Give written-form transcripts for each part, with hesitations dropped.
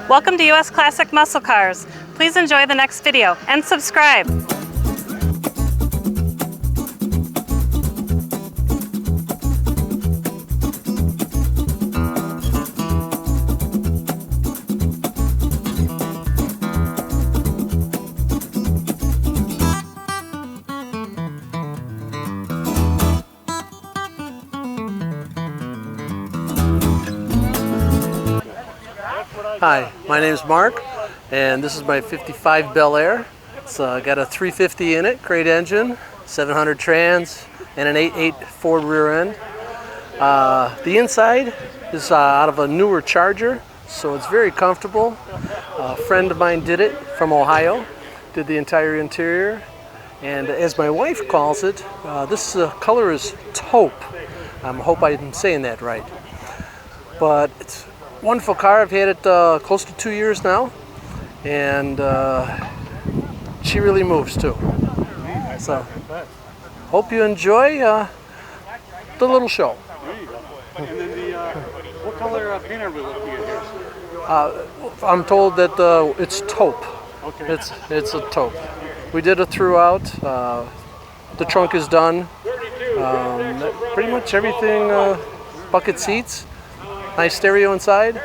Welcome to US Classic Muscle Cars. Please enjoy the next video and subscribe. Hi, my name is Mark, and this is my 55 Bel Air. It's got a 350 in it, crate engine, 700 trans, and an 8.8 Ford rear end. The inside is out of a newer Charger, so it's very comfortable. A friend of mine did it from Ohio, did the entire interior, and as my wife calls it, this color is taupe. I hope I'm saying that right. But it's wonderful car. I've had it close to 2 years now, and she really moves too. So, hope you enjoy the little show. There you go. And then what color paint are we looking at here? I'm told that it's taupe. Okay. It's a taupe. We did it throughout. The trunk is done. Pretty much everything. Bucket seats. Nice stereo inside,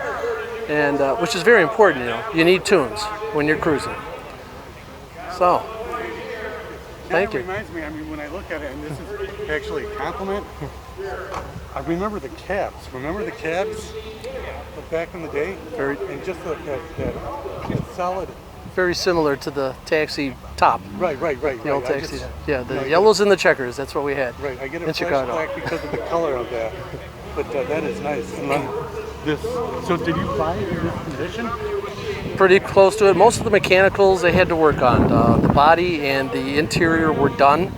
and which is very important. You know, you need tunes when you're cruising. So, thank you. It reminds me. I mean, when I look at it, and this is actually a compliment. I remember the cabs. Remember the cabs back in the day? And just that solid. Very similar to the taxi top. Right. The old taxi. Yeah, the yellows and the checkers. That's what we had. Right. I get a in Chicago. flashback because of the color of that. But that is nice. And then this. So did you buy it in this condition? Pretty close to it. Most of the mechanicals they had to work on. The body and the interior were done,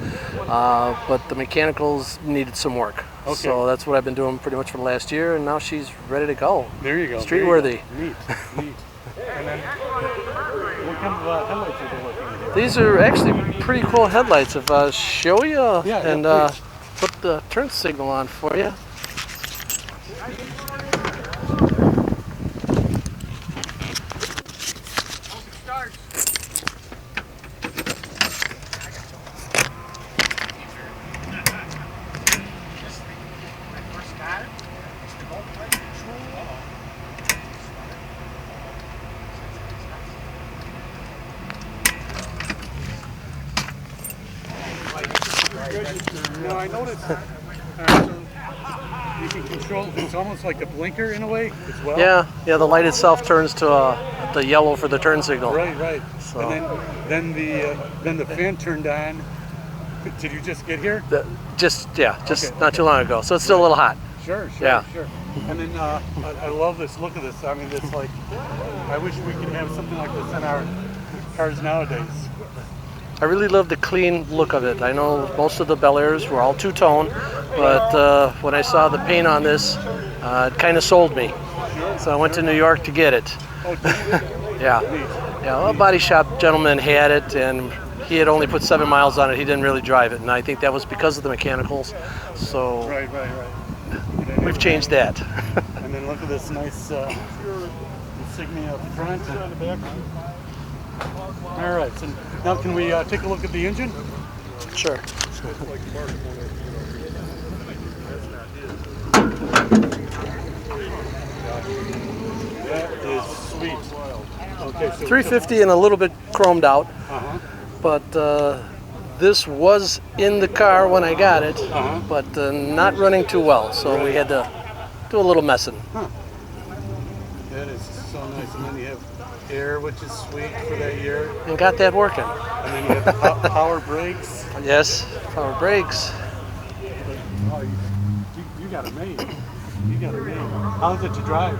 but the mechanicals needed some work. Okay. So that's what I've been doing pretty much for the last year, and now she's ready to go. There you go. Street worthy. Neat. And then what kind of headlights are they looking at? These are actually pretty cool headlights. If I show you and put the turn signal on for you. No, I noticed you can control, it's almost like a blinker in a way as well. Yeah, the light itself turns to the yellow for the turn signal. Right. So. And then the fan turned on. Did you just get here? Just Okay. not too long ago. So it's still a little hot. Sure. Yeah. And then I love this. Look at this. I mean, it's like, I wish we could have something like this in our cars nowadays. I really love the clean look of it. I know most of the Bel Airs were all two-tone, but when I saw the paint on this, it kind of sold me. So I went to New York to get it. Oh, did you? Yeah. A body shop gentleman had it, and he had only put 7 miles on it. He didn't really drive it, and I think that was because of the mechanicals. So Right. we've changed that. And then look at this nice insignia up front. All right, so now can we take a look at the engine? Sure. That is sweet. Okay, so 350 and a little bit chromed out, but this was in the car when I got it, but not running too well, so we had to do a little messing. That is so nice. And then you have air, which is sweet for that year. And got that working. And then you have power brakes. Yes, power brakes. Oh, you got it made. How's it to drive?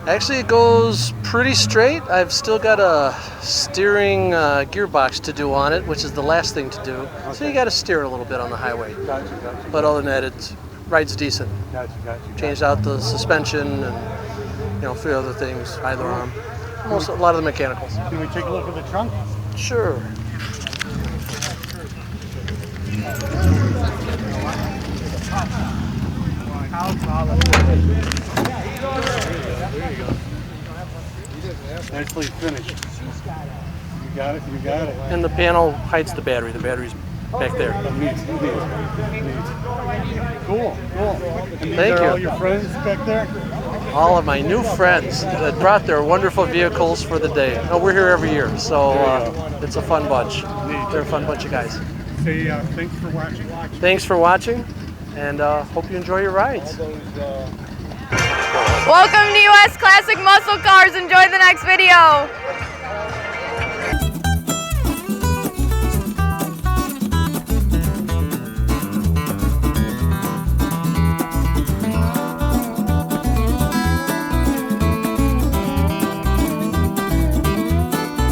Actually, it goes pretty straight. I've still got a steering gearbox to do on it, which is the last thing to do. Okay. So you got to steer a little bit on the highway. Gotcha. But other than that, it rides decent. Gotcha. Changed out the suspension and a few other things, either arm. A lot of the mechanicals. Can we take a look at the trunk? Sure. Nicely finished. You got it, you got it. And the panel hides the battery. The battery's back there. Neat. Cool. And these Thank are you. all your friends back there? All of my new friends that brought their wonderful vehicles for the day. Oh, we're here every year, so it's a fun bunch. They're a fun bunch of guys. Say thanks for watching. Thanks for watching, and hope you enjoy your rides. Welcome to US Classic Muscle Cars. Enjoy the next video.